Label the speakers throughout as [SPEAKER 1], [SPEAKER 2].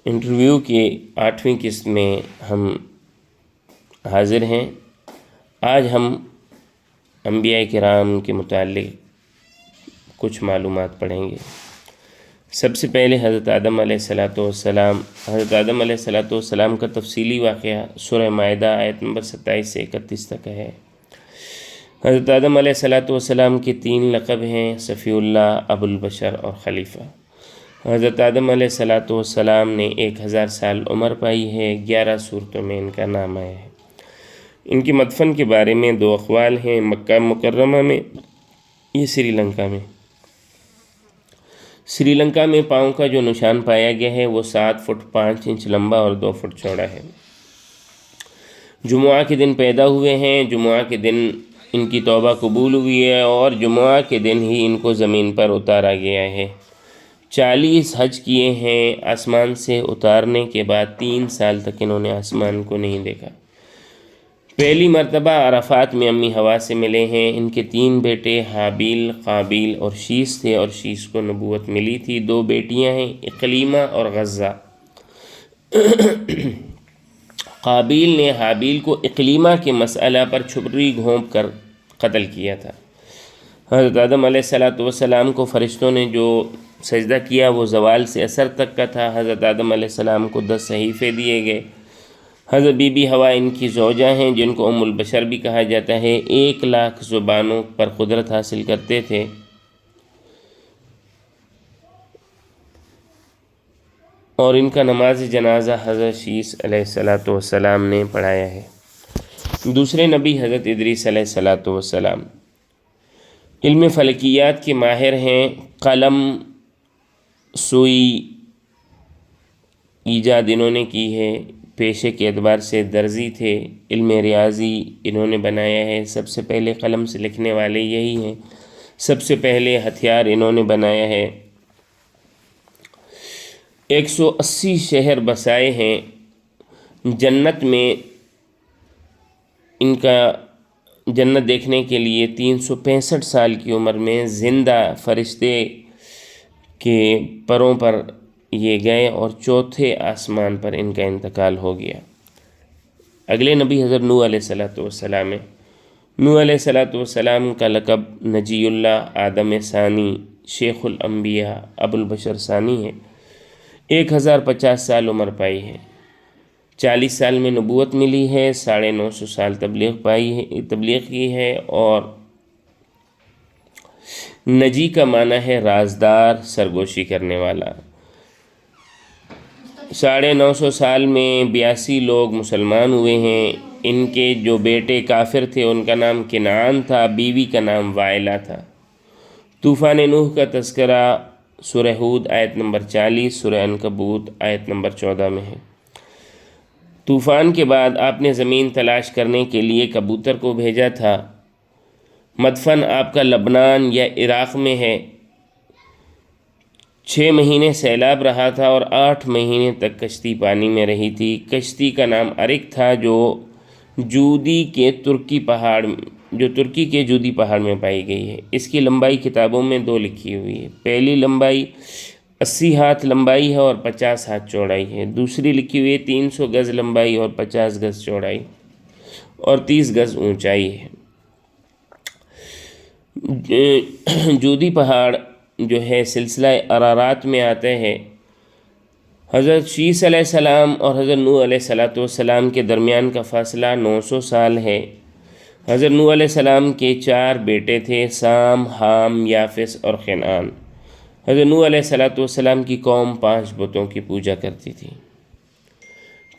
[SPEAKER 1] Interview کی 8ویں قسط میں ہم حاضر ہیں۔ آج ہم انبیاء کرام کے متعلق کچھ معلومات پڑھیں گے۔ سب سے پہلے حضرت آدم علیہ السلام کا تفصیلی واقعہ سورہ مائدہ آیت نمبر 27 سے 31 تک ہے۔ حضرت آدم علیہ السلام کے 3 لقب ہیں: صفی اللہ، ابو البشر اور خلیفہ۔ حضرت آدم علیہ السلام نے 1000 سال عمر پائی ہے۔ 11 سورتوں میں ان کا نام آیا ہے۔ ان کے مدفن کے بارے میں 2 اقوال ہیں، مکہ مکرمہ میں یا سری لنکا میں۔ سری لنکا میں پاؤں کا جو نشان پایا گیا ہے وہ 7 فٹ 5 انچ لمبا اور 2 فٹ چوڑا ہے۔ جمعہ کے دن پیدا ہوئے ہیں۔ جمعہ کے دن ان کی توبہ قبول ہوئی ہے اور جمعہ کے دن ہی ان کو زمین پر اتارا گیا ہے۔ 40 حج کیے ہیں۔ آسمان سے اتارنے کے بعد 3 سال تک انہوں نے آسمان کو نہیں دیکھا۔ پہلی مرتبہ عرفات میں امی حوا سے ملے ہیں۔ ان کے 3 بیٹے حابیل، قابیل اور شیس تھے اور شیس کو نبوت ملی تھی۔ 2 بیٹیاں ہیں، اقلیمہ اور غزہ۔ قابیل نے حابیل کو اقلیمہ کے مسئلہ پر چھری گھونپ کر قتل کیا تھا۔ حضرت آدم علیہ السلام کو فرشتوں نے جو سجدہ کیا وہ زوال سے عصر تک کا تھا۔ حضرت آدم علیہ السلام کو 10 صحیفے دیے گئے۔ حضرت بی بی حوا ان کی زوجہ ہیں جن کو ام البشر بھی کہا جاتا ہے۔ 1,00,000 زبانوں پر قدرت حاصل کرتے تھے۔ اور ان کا نماز جنازہ حضرت شیس علیہ السلام نے پڑھایا ہے۔ دوسرے نبی حضرت ادریس علیہ السلام علم فلکیات کے ماہر ہیں۔ قلم، سوئی ایجاد انہوں نے کی ہے۔ پیشے کے اعتبار سے درزی تھے۔ علم ریاضی انہوں نے بنایا ہے۔ سب سے پہلے قلم سے لکھنے والے یہی ہیں۔ سب سے پہلے ہتھیار انہوں نے بنایا ہے۔ 180 شہر بسائے ہیں۔ جنت میں ان کا جنت دیکھنے کے لیے 365 سال کی عمر میں زندہ فرشتے کے پروں پر یہ گئے اور 4تھے آسمان پر ان کا انتقال ہو گیا۔ اگلے نبی حضرت نوح علیہ السلام ہیں۔ نوح علیہ السلام کا لقب نجی اللہ، آدم ثانی، شیخ الانبیاء، ابو البشر ثانی ہے۔ 1050 سال عمر پائی ہے۔ 40 سال میں نبوت ملی ہے۔ 950 سال تبلیغ کی ہے۔ اور نجی کا معنی ہے رازدار، سرگوشی کرنے والا۔ 950 سال میں 82 لوگ مسلمان ہوئے ہیں۔ ان کے جو بیٹے کافر تھے ان کا نام کنعان تھا، بیوی کا نام وائلہ تھا۔ طوفان نوح کا تذکرہ سورہ ہود آیت نمبر 40، سورہ عنکبوت آیت نمبر 14 میں ہے۔ طوفان کے بعد آپ نے زمین تلاش کرنے کے لیے کبوتر کو بھیجا تھا۔ مدفن آپ کا لبنان یا عراق میں ہے۔ 6 مہینے سیلاب رہا تھا اور 8 مہینے تک کشتی پانی میں رہی تھی۔ کشتی کا نام ارک تھا جو ترکی کے جودی پہاڑ میں پائی گئی ہے۔ اس کی لمبائی کتابوں میں 2 لکھی ہوئی ہے۔ پہلی لمبائی 80 ہاتھ لمبائی ہے اور 50 ہاتھ چوڑائی ہے۔ دوسری لکھی ہوئی ہے 300 گز لمبائی اور 50 گز چوڑائی اور 30 گز اونچائی ہے۔ جودی پہاڑ جو ہے سلسلہ ارارات میں آتے ہیں۔ حضرت شیس علیہ السلام اور حضرت نوح علیہ السلام کے درمیان کا فاصلہ 900 سال ہے۔ حضرت نوح علیہ السلام کے 4 بیٹے تھے، سام، حام، یافس اور کنعان۔ حضرت نوح علیہ السلام کی قوم 5 بتوں کی پوجا کرتی تھی۔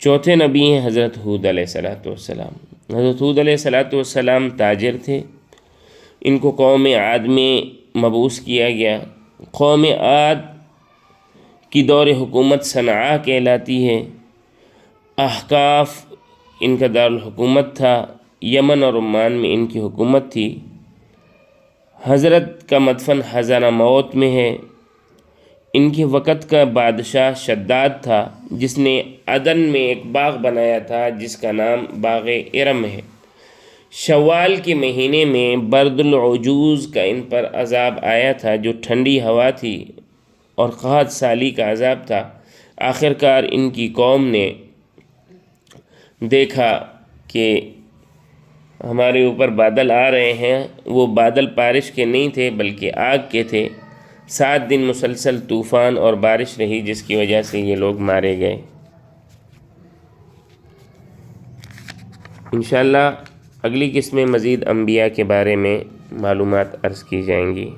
[SPEAKER 1] چوتھے نبی ہیں حضرت ہود علیہ السلام۔ حضرت ہود علیہ السلام تاجر تھے۔ ان کو قوم عاد میں مبعوث کیا گیا۔ قوم عاد کی دور حکومت صنعاء کہلاتی ہے۔ احقاف ان کا دارالحکومت تھا۔ یمن اور عمان میں ان کی حکومت تھی۔ حضرت کا مدفن خزانہ موت میں ہے۔ ان کے وقت کا بادشاہ شداد تھا جس نے عدن میں ایک باغ بنایا تھا جس کا نام باغ ارم ہے۔ شوال کے مہینے میں برد العجوز کا ان پر عذاب آیا تھا جو ٹھنڈی ہوا تھی، اور قحط سالی کا عذاب تھا۔ آخر کار ان کی قوم نے دیکھا کہ ہمارے اوپر بادل آ رہے ہیں، وہ بادل بارش کے نہیں تھے بلکہ آگ کے تھے۔ 7 دن مسلسل طوفان اور بارش رہی، جس کی وجہ سے یہ لوگ مارے گئے۔ انشاءاللہ اگلی قسط میں مزید انبیاء کے بارے میں معلومات عرض کی جائیں گی۔